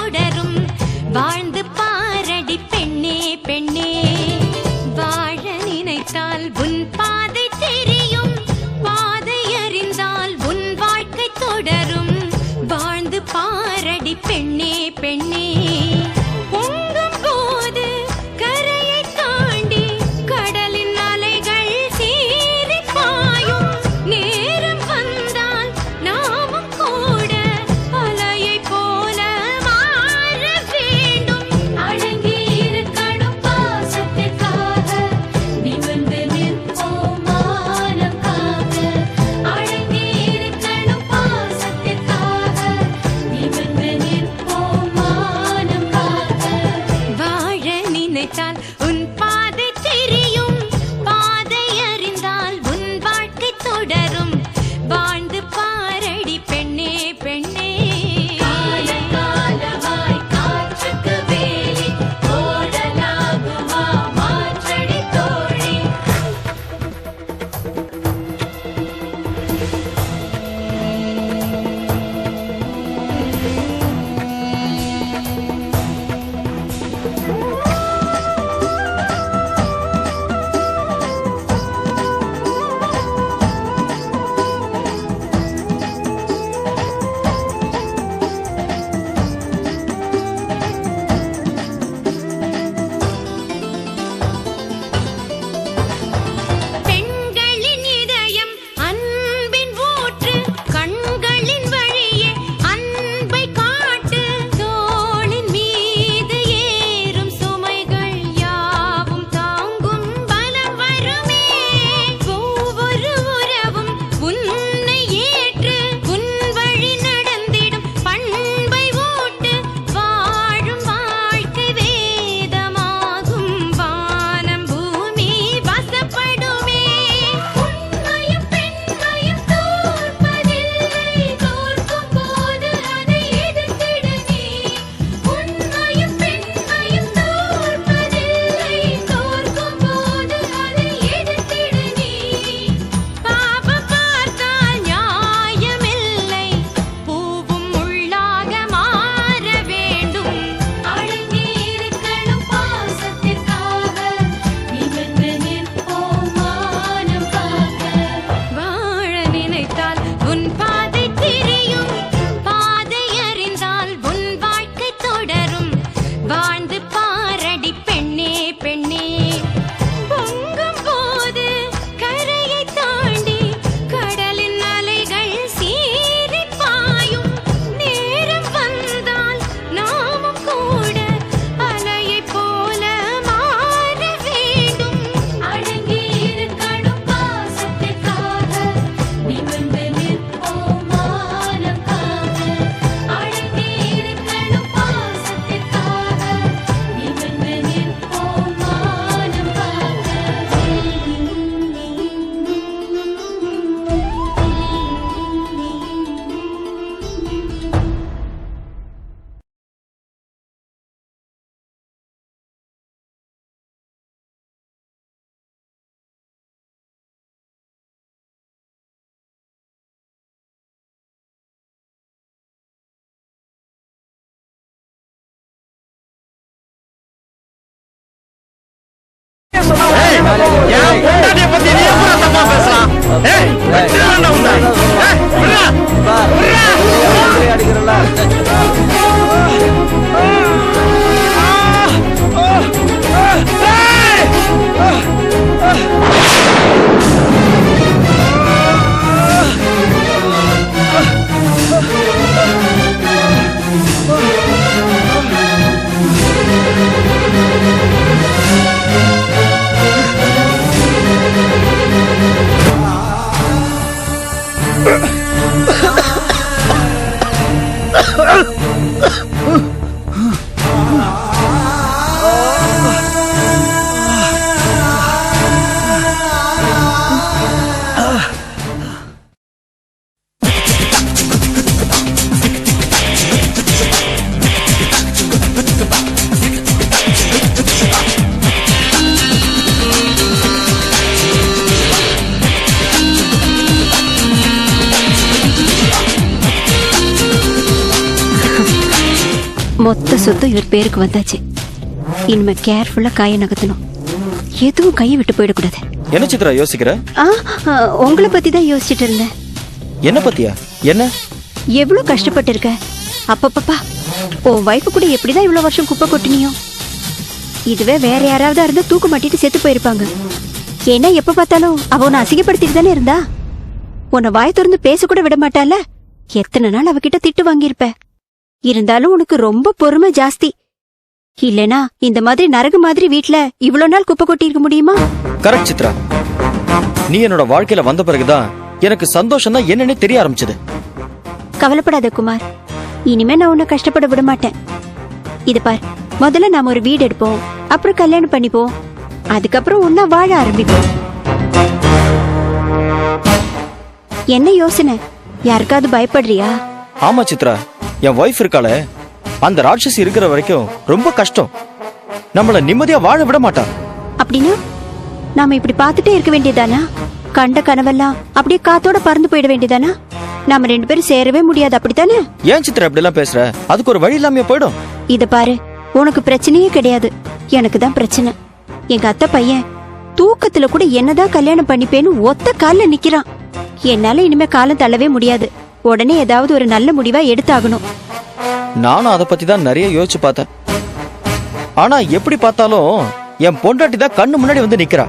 தொடரும். வாழ்ந்து பாரடி பெண்ணே பெண்ணே, வாழ நினைத்தால் உன் பாதை தெரியும். பாதை அறிந்தால் உன் வாழ்க்கை தொடரும். வாழ்ந்து பாரடி பெண்ணே பெண்ணே. பொங்கும் போது கரையை தாண்டி கடலின் அலைகள் சீறி பாயும். நேரம் வந்தால் நாமும் கூட அலையை போல மாற வேண்டும். அடங்கி இருக்கணும் பாசத்திற்காக, நிமிர்ந்து நிற்போம் மானம் காக்க. அடங்கி இருக்கணும் பாசத்திற்காக, நிமிர்ந்து நிற்போம் மானம் காக்க. வாழ நினைத்தால் உன் பாதை தெரியும். பாதை அறிந்தால் உன் வாழ்க்கை தொடரும். வாழ்ந்து பாரடி பெண்ணே பெண்ணே. காலகாலமாய் காற்றுக்கு வேலி ஓடலாகுமா மாற்றடி தோழி. பெண்களின் இதயம் அன்பின் ஊற்று. கண்களின் வழியே அன்பை காட்டு. தோளின் மீது ஏறும் சுமைகள் யாவும் தாங்கும் பலம் வருமே. ஒவ்வொரு உறவும் உன்னை ஏற்று உன் வழி நடந்திடும் பண்பை ஊட்டு. வாழும் வாழ்க்கை வேதமாகும். வானம் பூமி வசப்படுமே. உண்மையும் பெண்மையும் தோற்பதில்லை. தோற்கும் போது அதை எதிர்த்திட நீ. உண்மையும் பெண்மையும் தோற்பதில்லை. தோற்கும் போது அதை எதிர்த்திட நீ. பாவம் பார்த்தால் நியாயமில்லை. பூவும் முள்ளாக மாற வேண்டும். அடங்கி இருக்கணும் பாசத்திற்காக, நிமிர்ந்து நிற்போம் மானம் காக்க. வாழ நினைத்தால் உன் பாதை தெரியும். பாதை அறிந்தால் உன் வாழ்க்கை தொடரும். வாழ்ந்து பாரடி பெண்ணே பெண்ணே. பொங்கும் போது கரையை தாண்டி கடலின் அலைகள் சீறி பாயும். நேரம் வந்தால் நாமும் கூட அலையை போல மாற வேண்டும். அடங்கி இருக்கணும் பாசத்திற்காக, நிமிர்ந்து நிற்போம் மானம் காக்க. அடங்கி இருக்கணும் பாசத்திற்காக, நிமிர்ந்து நிற்போம் மானம் காக்க. என் பொண்டாட்டிய பத்தி நீ எப்ப தப்பா பேசலாம்? வெற்றிடா உன்னை. விட்றா. அடிக்கிறல்ல Ah! மொத்த சொத்து இவர் பேருக்கு வந்தாச்சு. இனிமே கேர்ஃபுல்லா கையை நகர்த்தணும். எதுவும் கையை விட்டு போயிடக்கூடாது. என்ன சித்ரா யோசிக்கிற? உங்களை பத்தி தான் யோசிச்சுட்டு இருந்தேன். என்ன பத்தியா? என்ன எவ்வளவு கஷ்டப்பட்டு இருக்க. அப்பப்பப்பா, உன் வைஃப் கூட எப்படிதான் இவ்வளவு வருஷம் குப்பை கொட்டினியோ. இதுவே வேற யாராவது இருந்தா தூக்கு மாட்டிட்டு செத்து போயிருப்பாங்க. ஏன்னா எப்ப பார்த்தாலும் அவ உன்னை அசிங்கப்படுத்திட்டு தானே இருந்தா. உன்னை வாய் திறந்து பேச கூட விட மாட்டால. எத்தனை நாள் அவகிட்ட திட்டு வாங்கியிருப்ப. இருந்தாலும் உனக்கு ரொம்ப பொறுமை ஜாஸ்தி. இல்லனா இந்த மாதிரி நரகு மாதிரி வீட்ல இவ்வளவு நாள் குப்பை கொட்டி இருக்க முடியுமா? கரெக்ட் சித்ரா. நீ என்னோட வாழ்க்கையில வந்த பிறகுதான் எனக்கு சந்தோஷம் தான் என்னன்னே தெரிய ஆரம்பிச்சது. கவலைப்படாத குமார், இனிமே நான் உன்னை கஷ்டப்பட விட மாட்டேன். இது பார், முதல்ல நாம ஒரு வீடு எடுப்போம், அப்புறம் கல்யாணம் பண்ணிப்போம், அதுக்கப்புறம் உன்ன வாழ ஆரம்பிப்போம். என்ன யோசனை? யாருக்காவது பயப்படுறியா? ஆமா சித்ரா, என் வைஃப் இருக்காளே, அந்த ராட்சசி இருக்கிற வரைக்கும் ரொம்ப கஷ்டம். நம்மள நிம்மதியா வாழ விட மாட்டா. அப்படின்னா நாம இப்படி பார்த்துட்டே இருக்க வேண்டியதானா? கண்ட கனவெல்லாம் அப்படியே காத்தோட பறந்து போயிட வேண்டியதானா? நாம 2 பேரும் சேரவே முடியாது, அப்படித்தானே? ஏன் சித்ரா இப்படி எல்லாம் பேசுற? அதுக்கு ஒரு வழி இல்லாம போயிடும். இத பாரு, உனக்கு பிரச்சனையே கிடையாது, எனக்கு தான் பிரச்சனை. எங்க அத்தை பையன் தூக்கத்துல கூட என்னதான் கல்யாணம் பண்ணிப்பேன்னு ஒத்த கால்ல நிக்கிறான். என்னால இனிமே காலம் தள்ளவே முடியாது. உடனே ஏதாவது ஒரு நல்ல முடிவா எடுத்தாகணும். நானும் அதை பத்தி தான் நிறைய யோசிச்சு பார்த்தேன். ஆனா எப்படி பார்த்தாலும் என் பொண்டாட்டி தான் கண்ணு முன்னாடி வந்து நிக்கிறா.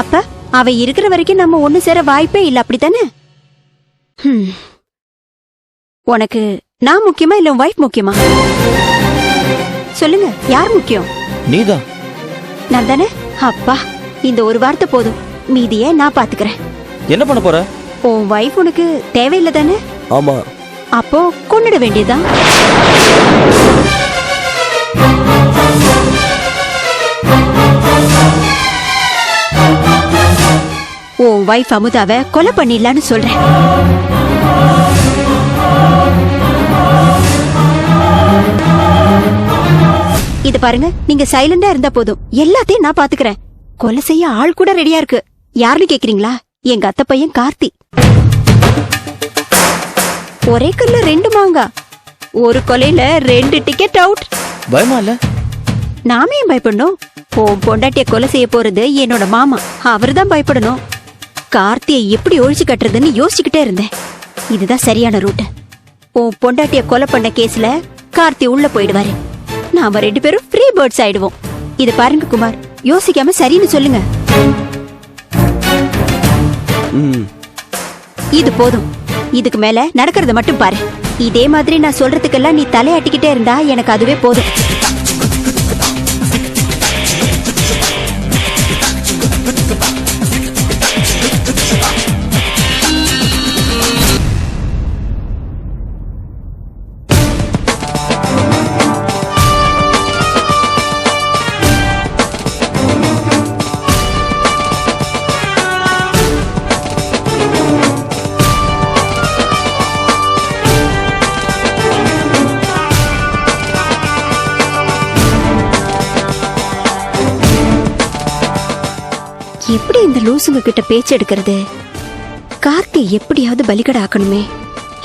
அப்ப அவ இருக்கிற வரைக்கும் நம்ம ஒண்ணு சேர வாய்ப்பே இல்ல, அப்படித்தானே? உனக்கு நான் முக்கியமா இல்ல உன் வைஃப் முக்கியமா? சொல்லுங்க, யார் முக்கியம்? நீதான். நான் தானே? அப்பா, இந்த ஒரு வார்த்தை போதும், மீதியே நான் பாத்துக்கிறேன். என்ன பண்ண போற? உன் வைஃப் உனக்கு தேவையில்லை தானே? ஆமா. அப்போ கொன்னுட வேண்டியதுதான். உன் வைஃப் அமுதாவை கொலை பண்ணிடலான்னு சொல்றேன். இது பாருங்க, நீங்க சைலண்டா இருந்தா போதும், எல்லாத்தையும் நான் பாத்துக்கிறேன். கொலை செய்ய ஆள் கூட ரெடியா இருக்கு. யாருன்னு கேக்குறீங்களா? எங்க அத்தை பையன் கார்த்தி. ஒரே கல்ல 2 மாங்கா, ஒரு கொலையில 2 டிக்கெட் அவுட். பயமா இல்ல? நாமே ஏன் பயப்படணும்? பொண்டாட்டிய கொலை செய்ய போறது என்னோட மாமா, அவர்தான் பயப்படணும். கார்த்தியை எப்படி ஒழிச்சு கட்டுறதுன்னு யோசிச்சுக்கிட்டே இருந்தேன். இதுதான் சரியான ரூட். பொண்டாட்டிய கொலை பண்ண கேஸ்ல கார்த்தி உள்ள போயிடுவாரு. நாம 2 பேரும் ஃப்ரீ பேர்ட்ஸ் ஆயிடுவோம். இது பாருங்க குமார், யோசிக்காம சரின்னு சொல்லுங்க. இது போதும், இதுக்கு மேல நடக்கிறத மட்டும் பாரு. இதே மாதிரி நான் சொல்றதுக்கெல்லாம் நீ தலையாட்டிக்கிட்டே இருந்தா எனக்கு அதுவே போதும். எப்படி இந்த லூசுங்க கிட்ட பேச்சு எடுக்கிறது? கார்த்தி எப்படியாவது பலிகடை ஆக்கணுமே,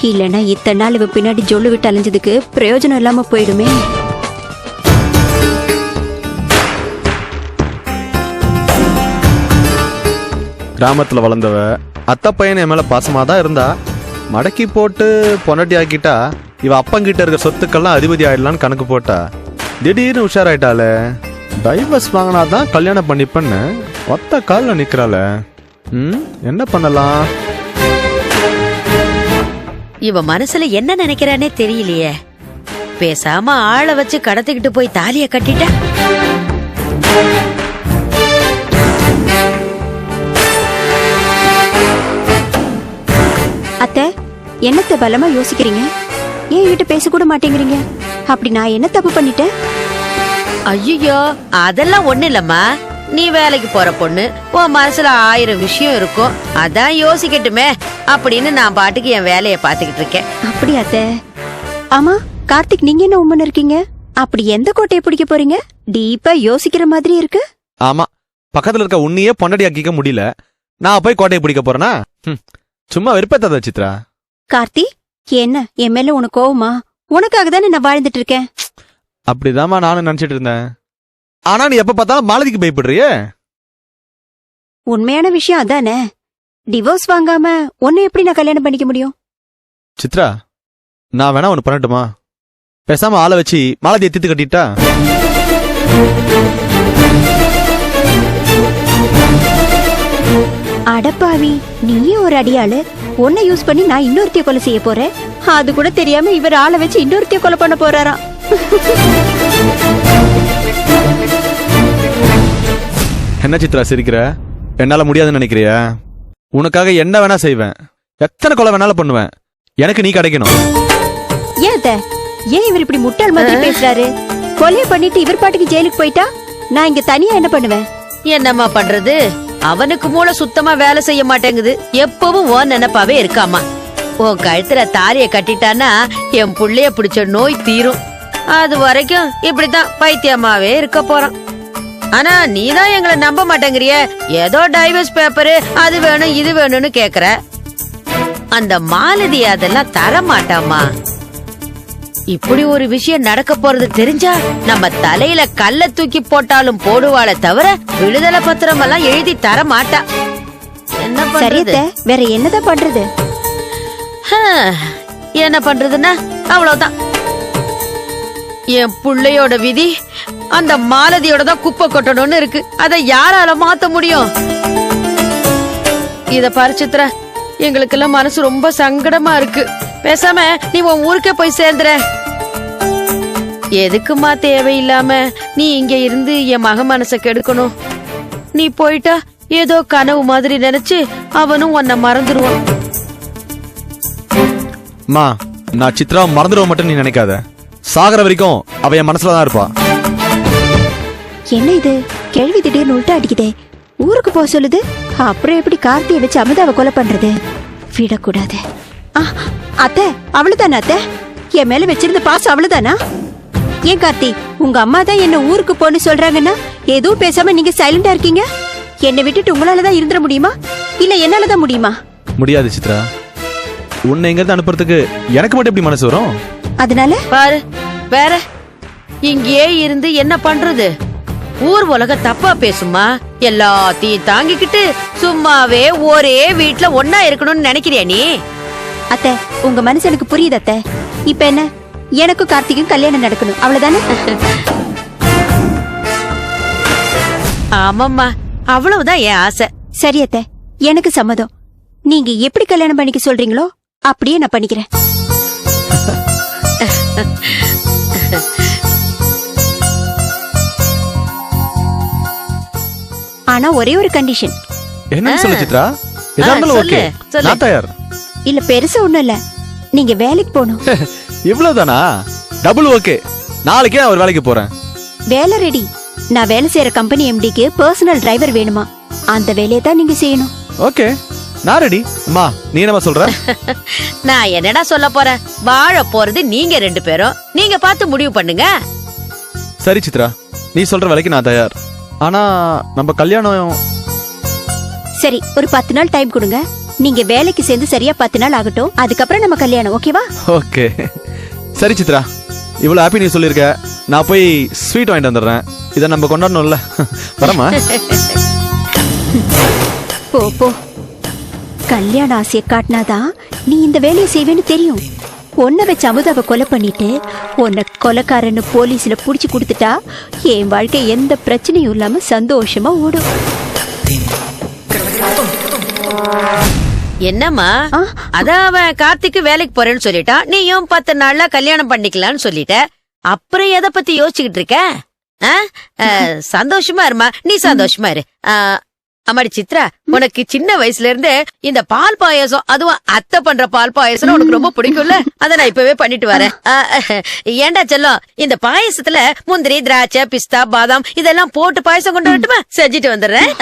இல்லனா இத்தனை நாள் இவன் பின்னாடி ஜொல்லு விட்டு அலைஞ்சதுக்கு பிரயோஜனம் இல்லாம போயிடுமே. கிராமத்துல வளர்ந்தவ அத்தை பையன் என் மேல பாசமா தான் இருந்தா. மடக்கி போட்டு பொண்டாட்டி ஆக்கிட்டா இவ அப்பங்கிட்ட இருக்க சொத்துக்கெல்லாம் அதிபதி ஆயிடலான்னு கணக்கு போட்டா. திடீர்னு உஷாராயிட்டாளே. டைவர்ஸ் வாங்கினாதான் கல்யாணம் பண்ணிப்பன்னு ஒத்த கால்ல நிக்கிறாள. என்ன பண்ணலாம்? இவ மனசுல என்ன நினைக்கிறானே தெரியலையே. பேசாம ஆளை வச்சு கடத்திக்கிட்டு போய் தாலிய கட்டிட்ட. அத்தை, என்னத்த பலமா யோசிக்கிறீங்க? ஏன் என்கிட்ட பேச கூட மாட்டேங்கிறீங்க? அப்படி நான் என்ன தப்பு பண்ணிட்டேன்? ஐயோ, அதெல்லாம் ஒண்ணு இல்லம்மா. நீ வேலைக்கு போற பொண்ணு, உன் மனசுல 1000 விஷயம் இருக்கும். அதான் யோசிக்கட்டுமே அப்படின்னு நான் பாட்டுக்கு என் வேலைய பாத்துக்கிட்டு இருக்கேன். அப்படி அத்தை? ஆமா கார்த்திக், நீங்க என்ன உம்மன் இருக்கீங்க? அப்படி எந்த கோட்டையை பிடிக்க போறீங்க? டீப்பா யோசிக்கிற மாதிரி இருக்கு. ஆமா, பக்கத்துல இருக்க உன்னையே பொண்டாட்டி ஆக்கிக்க முடியல, நான் போய் கோட்டையை பிடிக்க போறேனா? சும்மா வெறுப்பேத்தாத சித்ரா. கார்த்தி, என்ன என் மேல உனக்கு கோவமா? உனக்காக தானே நான் வாழ்ந்துட்டு இருக்கேன். அப்படிதாம்மா நானும் நினைச்சிட்டு இருந்தேன். ஆனா நீ எப்ப பார்த்தாலும் மாலதிக்கு பயப்படுறியே. உண்மையான விஷயம் அதானே. டிவோர்ஸ் வாங்காம உன்னை எப்படி நான் கல்யாணம் பண்ணிக்க முடியும்? சித்ரா, நான் வேணா ஒன்னு பண்ணட்டுமா? பேசாம ஆளை வச்சு மாலதியை தீர்த்து கட்டிட்டா? அடப்பாவி, நீயே ஒரு அடியாளு. உன்னை யூஸ் பண்ணி நான் இன்னொருத்தைய கொலை செய்ய போறேன். அது கூட தெரியாம இவர் ஆளை வச்சு இன்னொருத்தைய கொலை பண்ண போறாராம். என்ன சித்ரா சிரிக்கிற? என்னால முடியாதுன்னு நினைக்கிறியா? உனக்காக என்ன வேணா செய்வேன், எத்தனை கொலை வேணாலும் பண்ணுவேன். எனக்கு நீ கிடைக்கணும். ஏன் இவர் இப்படி முட்டாள் மாதிரி பேசுறாரு? கொலைய பண்ணிட்டு இவர் பாட்டுக்கு ஜெயிலுக்கு போயிட்டா நான் இங்க தனியா என்ன பண்ணுவேன்? என்னம்மா பண்றது? அவனுக்கு மூளை சுத்தமா வேலை செய்ய மாட்டேங்குது. எப்பவும் ஓ நினைப்பாவே இருக்காமா. உன் கழுத்துல தாலிய கட்டிட்டானா என் புள்ளைய பிடிச்ச நோய் தீரும். அது வரைக்கும் இப்படித்தான் பைத்தியமாவே இருக்க போறான். ஆனா நீதான் எங்களை நம்ப மாட்டேங்கிறிய. ஏதோ டைவர்ஸ் பேப்பரு அது வேணும் இது வேணும்னு கேக்குற. அந்த மாலதி அதெல்லாம் தர மாட்டாமா. இப்படி ஒரு விஷயம் நடக்க போறது தெரிஞ்சா நம்ம தலையில கல்ல தூக்கி போட்டாலும் போடுவாளே தவிர விடுதலை பத்திரம் எல்லாம் எழுதி தர மாட்டா. என்ன பண்றது? வேற என்னதான் பண்றது? என்ன பண்றதுன்னா அவ்வளவுதான். என் புள்ளையோட விதி அந்த மாலதியோட தான் குப்பை கொட்டணும்னு இருக்கு. அதை யாரால மாத்த முடியும்? இத பாரு சித்ரா, எங்களுக்கெல்லாம் மனசு ரொம்ப சங்கடமா இருக்கு. பேசாம நீ உன் ஊருக்கே போய் சேர்ந்துற. எதுக்குமா தேவையில்லாம நீ இங்க இருந்து என் மக மனச கெடுக்கணும்? நீ போயிட்டா ஏதோ கனவு மாதிரி நினைச்சு அவனும் உன்னை மறந்துடுவான். மா, நான் சித்ராவை மறந்துடுவோம் மட்டும் நீ நினைக்காத. சாகர வரைக்கும் அவ என் மனசுலதான் இருப்பா. என்ன இது கேள்வி திடீர்னு உள்டா அடிக்குதே. ஊருக்கு போக சொல்லுது, அப்புறம் எப்படி கார்த்தியை வச்சு அமுதாவை கொலை பண்றது? விடக்கூடாது. அத்தை, அவ்வளவுதானா அத்தை? என் மேல வச்சிருந்த பாசம் அவ்வளவுதானா? ஏன் கார்த்தி, உங்க அம்மா தான் என்ன ஊருக்கு போன்னு சொல்றாங்கன்னா எதுவும் பேசாம நீங்க சைலண்டா இருக்கீங்க. என்னை விட்டுட்டு உங்களாலதான் இருந்துட முடியுமா, இல்ல என்னாலதான் முடியுமா? முடியாது சித்ரா. உன்னை எங்க இருந்து அனுப்புறதுக்கு எனக்கு மட்டும் எப்படி மனசு வரும்? அதனால பாரு, வேற இங்கேயே இருந்து என்ன பண்றது? ஊர் உலக தப்பா பேசுமா? எல்லாத்தையும் தாங்கிக்கிட்டு சும்மாவே ஒரே வீட்டுல ஒன்னா இருக்கணும்னு நினைக்கிறியா நீ? அத்தை, உங்க மனசு எனக்கு புரியுது அத்தை. இப்ப என்ன, எனக்கும் கார்த்திக்கும் கல்யாணம் நடக்கணும், அவ்வளவுதானே? ஆமாம்மா, அவ்வளவுதான் என் ஆசை. சரி அத்தை, எனக்கு சம்மதம். நீங்க எப்படி கல்யாணம் பண்ணிக்க சொல்றீங்களோ அப்படியே நான் பண்ணிக்கிறேன். ஆனா ஒரே ஒரு கண்டிஷன். என்னன்னு சொல்லு சித்ரா. எதா இருந்தாலும் ஓகே, நான் தயார். இல்ல பெருசா ஒண்ணும் இல்ல, நீங்க வேலைக்கு போகணும். இவ்வளவுதானா? Double okay. நாளைக்கே நான் ஒரு வேலைக்கு போறேன். வேலை ரெடி. நான் வேலை செய்யற கம்பெனி எம்டிக்கு பர்சனல் டிரைவர் வேணுமா, அந்த வேலையை தான் நீங்க செய்யணும். ஓகே, நான் ரெடி. அம்மா, நீ என்னமா சொல்ற? நான் என்னடா சொல்ல போறேன்? வாழ போறது நீங்க ரெண்டு பேரும். நீங்க பார்த்து முடிவு பண்ணுங்க. சரி சித்ரா, நீ சொல்ற வேலைக்கு நான் தயார். ஆனா நம்ம கல்யாணம் சரி, ஒரு 10 நாள் டைம் கொடுங்க. நீங்க வேலைக்கு சேர்ந்து சரியா 10 நாள் ஆகட்டும், அதுக்கப்புறம் நம்ம கல்யாணம், ஓகேவா? ஓகே. சரி சித்ரா, இவ்வளவு ஹாப்பி நீ சொல்லிருக்க. நான் போய் ஸ்வீட் வாங்கிட்டு வந்துடுறேன். இதை நம்ம கொண்டாடணும்ல. வரமா? போ போ. கல்யாண ஆசையை காட்டினாதான் நீ இந்த வேலையை செய்வேன்னு தெரியும். உன்னை வச்சு அமுதாவை கொலை பண்ணிட்டு உன்னை கொலைக்காரன்னு போலீஸ்ல புடிச்சு கொடுத்துட்டா என் வாழ்க்கை எந்த பிரச்சனையும் இல்லாம சந்தோஷமா ஓடும். என்னம்மா, அதான் அவன் கார்த்திக்கு வேலைக்கு போறேன்னு சொல்லிட்டான். நீயும் 10 நாள்ல கல்யாணம் பண்ணிக்கலாம்னு சொல்லிட்ட. அப்புறம் எதை பத்தி யோசிச்சுக்கிட்டு இருக்க? சந்தோஷமா இருமா, நீ சந்தோஷமா இரு. அம்மாடி சித்ரா, உனக்கு சின்ன வயசுல இருந்து இந்த பால் பாயாசம், அதுவும் அத்தை பண்ற பால் பாயாசம் உனக்கு ரொம்ப பிடிக்கும்ல? அத நான் இப்பவே பண்ணிட்டு வரேன். ஏண்டா செல்லம், இந்த பாயசத்துல முந்திரி, திராட்சை, பிஸ்தா, பாதாம் இதெல்லாம் போட்டு பாயசம் கொண்டு வரட்டுமா? செஞ்சுட்டு வந்துடுறேன்.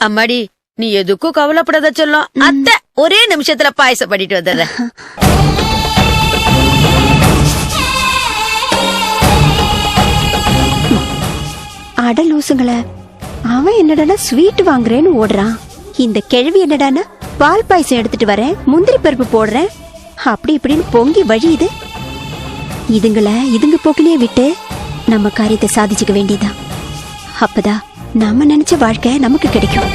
அம்மாடி, நீ எதுக்கும் கவலைப்படாத செல்லம். அத்தை ஒரே நிமிஷத்துல பாயசம் பண்ணிட்டு வந்துடுறேன். அட லூசுங்களே, அவன் என்னடானா ஸ்வீட் வாங்குறேன்னு ஓடுறான். இந்த கிழவி என்னடானா பால் பாயசம் எடுத்துட்டு வரேன், முந்திரி பருப்பு போடுறேன், அப்படி இப்படின்னு பொங்கி வழியுது. இதுங்க போக்கிலேயே விட்டு நம்ம காரியத்தை சாதிச்சுக்க வேண்டியதான். அப்பதான் நம்ம நினைச்ச வாழ்க்கை நமக்கு கிடைக்கும்.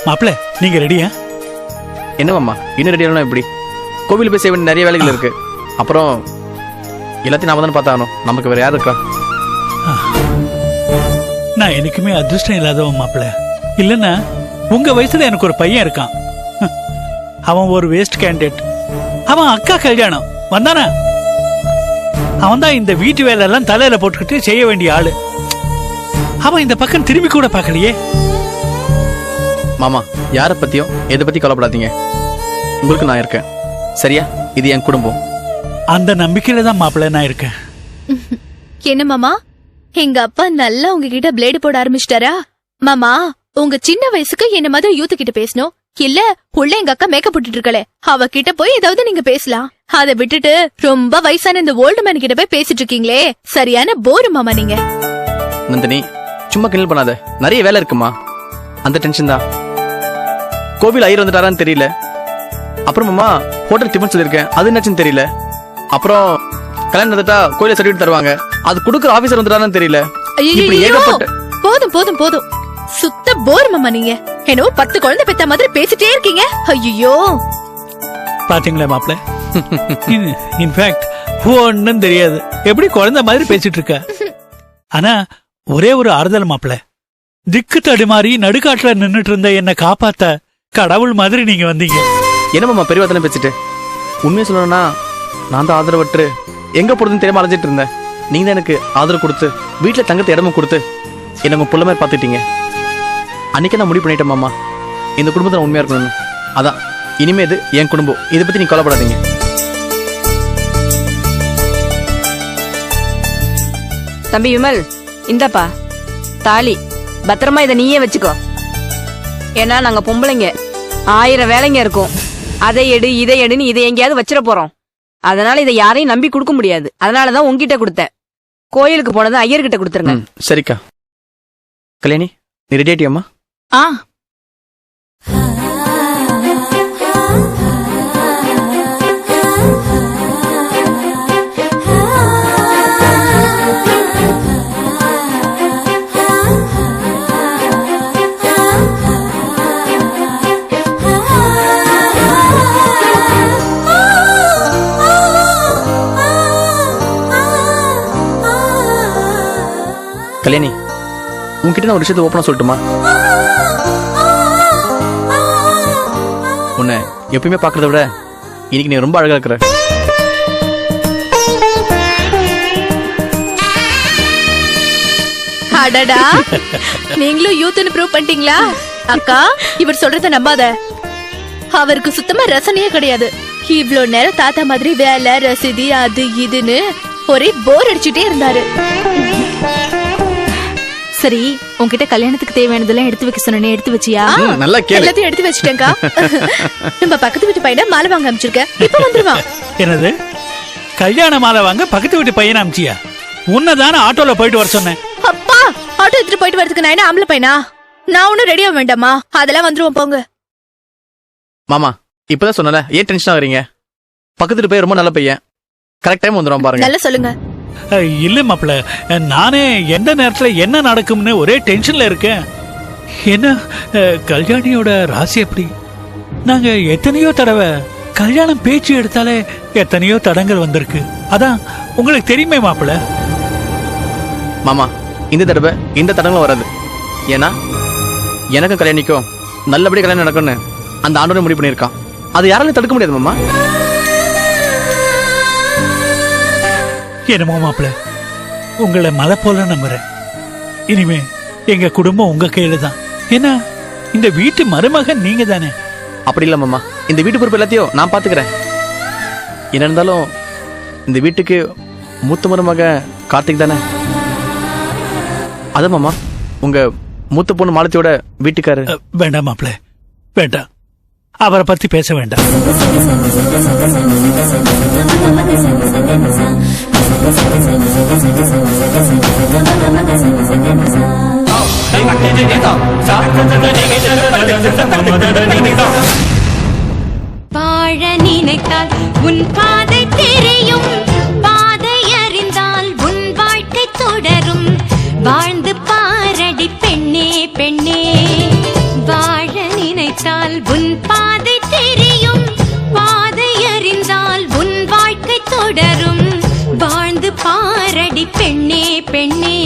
மாப்பிள்ள, நீங்க ரெடியா? என்ன மாமா இன்னும் ரெடி ஆகணும்? எப்படி கோவில் போய் செய்ய வேண்டிய நிறைய வேலைகள் இருக்கு. அப்புறம் எல்லாத்தையும் நாம தானே பார்த்தாகணும். நமக்கு வேற யார் இருக்கா? நான் எனக்குமே அதிர்ஷ்டம் இல்லாதவன் மாப்பிள்ள. இல்லன்னா உங்க வயசுல எனக்கு ஒரு பையன் இருக்கான். அவன் ஒரு வேஸ்ட் கேண்டிடேட். அவன் அக்கா கல்யாணம் வந்தானா, அவன் தான் இந்த வீட்டு வேலை எல்லாம் தலையில போட்டுக்கிட்டு செய்ய வேண்டிய ஆளு. அவன் இந்த பக்கம் திரும்பி கூட பார்க்கலையே. மாமா யாரை பத்தியும் எதை பத்தி கவலைப்படாதீங்க. உங்களுக்கு நான் இருக்கேன். சரியா? இது என் குடும்பம். அந்த நம்பிக்கையில தான் மாப்பிள்ள நான் இருக்கேன். என்ன மாமா, எங்க அப்பா நல்லா உங்ககிட்ட பிளேடு போட ஆரம்பிச்சிட்டாரா? மாமா, உங்க சின்ன வயசுக்கு என்ன மாதிரி யூத்து கிட்ட பேசணும். இல்ல உள்ள எங்க அக்கா மேக்கப் போட்டுட்டு இருக்கலே, அவ கிட்ட போய் ஏதாவது நீங்க பேசலாம். அதை விட்டுட்டு ரொம்ப வயசான இந்த ஓல்டு மேன் கிட்ட போய் பேசிட்டு இருக்கீங்களே, சரியான போரு மாமா நீங்க. நந்தினி சும்மா கிண்டல் பண்ணாத. நிறைய வேலை இருக்குமா, அந்த டென்ஷன் தான். கோவில் ஐயர் வந்துட்டாரான்னு தெரியல. அப்புறம் மாமா ஹோட்டல் டிஃபன் சொல்லியிருக்கேன், அது என்னாச்சுன்னு தெரியல. அப்புறம் கல்யாணம் நடந்துட்டா கோயில சர்டிஃபிகேட் தருவாங்க, அது கொடுக்குற ஆபீசர் வந்துட்டாரான்னு தெரியல. இப்படி ஐயோ, ஏகப்பட்ட போதும் போதும் போதும். சுத்த போர் மாமா நீங்க. என்னவோ 10 குழந்தை பெத்த மாதிரி பேசிட்டே இருக்கீங்க. ஐயோ, பாத்தீங்களா மாப்பிள்ள? இன்ஃபேக்ட் ஒன்னும் தெரியாது, எப்படி குழந்தை மாதிரி பேசிட்டு இருக்க. ஆனா ஒரே ஒரு ஆறுதல் மாப்பிள்ள, திக்கு தடுமாறி நடுக்காட்டுல நின்னுட்டு இருந்த என்ன காப்பாத்த கடவுள் மாதிரி நீங்க வந்தீங்க. என்ன மாமா பெரியவாத்தனை பேசிட்டு? உண்மையை சொல்லணும்னா நான் தான் ஆதரவற்று எங்க போறதுன்னு தெரியாம அலைஞ்சிட்டு இருந்தேன். நீங்க தான் எனக்கு ஆதரவு கொடுத்து வீட்டுல தங்கத்தை இடமும் கொடுத்து என்ன உங்க புள்ள மாதிரி பாத்துட்டீங்க. அன்னைக்கே நான் முடிவு பண்ணிட்டேன் மாமா, இந்த குடும்பத்தை உண்மையா இருக்கணும்னு. அதான் இனிமே இது என் குடும்பம், இதை பத்தி நீங்க கவலைப்படாதீங்க. தம்பி விமல், இந்தப்பா தாலி, பத்திரமா இதை நீயே வச்சுக்கோ. ஏன்னா நாங்க பொம்பளைங்க 1000 வேலைங்க இருக்கும். அதை எடு இதை எடுன்னு இதை எங்கேயாவது வச்சிட போறோம். அதனால இதை யாரையும் நம்பி கொடுக்க முடியாது. அதனாலதான் உங்ககிட்ட கொடுத்தேன். கோயிலுக்கு போனது ஐயர்கிட்ட கொடுத்துருங்க. சரிக்கா. கல்யாணி நீ ரெடி ஆயிட்டியாமா? ஆ கல்யாணி உன்கிட்ட நான் ஒரு விஷயத்தை ஓப்பனா சொல்லட்டுமா? உன்னை எப்பயுமே பாக்குறத விட இன்னைக்கு நீ ரொம்ப அழகா இருக்கிற. அடடா, நீங்களும் யூத்னு ப்ரூவ் பண்ணிட்டீங்களா? அக்கா, இவர் சொல்றத நம்பாத. அவருக்கு சுத்தமா ரசனையே கிடையாது. இவ்ளோ நேரம் தாத்தா மாதிரி வேலை ரசீதி அது இதுன்னு ஒரே போர் அடிச்சுட்டே இருந்தாரு. சரி, உன்கிட்ட கல்யாணத்துக்கு தேவையானதெல்லாம் எடுத்து வைக்க சொன்னே, எடுத்து வச்சியா? நல்லா கேளு. எல்லாத்தையும் எடுத்து வச்சிட்டேன்க்கா. நம்ம பக்கத்து வீட்டு பையனை மாலை வாங்க அனுப்பிச்சிருக்கேன், இப்ப வந்துருவான். என்னது, கல்யாண மாலை வாங்க பக்கத்து வீட்டு பையனை அமிச்சியா? உன்னதான ஆட்டோல போயிட்டு வர சொன்னேன். அப்பா, ஆட்டோ எடுத்துட்டு போயிட்டு வரதுக்கு நான் என்ன ஆம்பளை பையனா? நான் ஒன்னும் ரெடியா வேண்டாமா? அதெல்லாம் வந்துருவோம் போங்க. மாமா இப்பதான் சொன்னல, ஏன் டென்ஷன் ஆகுறீங்க? பக்கத்துல போய் ரொம்ப நல்ல பையன், கரெக்ட் டைம் வந்துடும் பாருங்க. நல்லா சொல்லுங்க. இல்ல மாப்பிள்ள, நானே எந்த நேரத்துல என்ன நடக்கும்னு ஒரே டென்ஷன்ல இருக்கேன். என்ன கல்யாணியோட ராசி எப்படி? நாங்க எத்தனையோ தடவை கல்யாணம் பேச்சு எடுத்தாலே எத்தனையோ தடங்கள் வந்திருக்கு. அதான் உங்களுக்கு தெரியுமே மாப்பிள்ள. மாமா இந்த தடவை இந்த தடங்களும் வராது. ஏன்னா எனக்கும் கல்யாணிக்கும் நல்லபடியா கல்யாணம் நடக்கும்னு அந்த ஆண்டோட முடிவு பண்ணியிருக்கான். அது யாராலையும் தடுக்க முடியாது மாமா. என்னமோ மாப்பிள்ள, உங்களை மலை போல நம்புறேன். இனிமே எங்க குடும்பம் உங்க கையில தான். ஏன்னா இந்த வீட்டு மருமகன் நீங்க தானே. அப்படி இல்ல மாமா, இந்த வீட்டு பொறுப்பு எல்லாத்தையும் நான் பாத்துக்கிறேன். என்ன இருந்தாலும் இந்த வீட்டுக்கு மூத்த மருமக கார்த்திக் தானே. அதான் மாமா, உங்க மூத்த பொண்ணு மாலத்தியோட வீட்டுக்காரு. வேண்டாம் மாப்பிள்ள, வேண்டாம். அவரை பத்தி பேச வேண்டாம். வாழ நினைத்தால் உன் பாதை தெரியும், பாதை அறிந்தால் உன் வாழ்க்கை தொடரும். வாழ்ந்து பாரடி பெண்ணே பெண்ணே, வாழ நினைத்தால் உன் பாதை தெரியும், பாதை அறிந்தால் உன் வாழ்க்கை தொடரும். வாழ்ந்து பாரடி பெண்ணே பெண்ணே.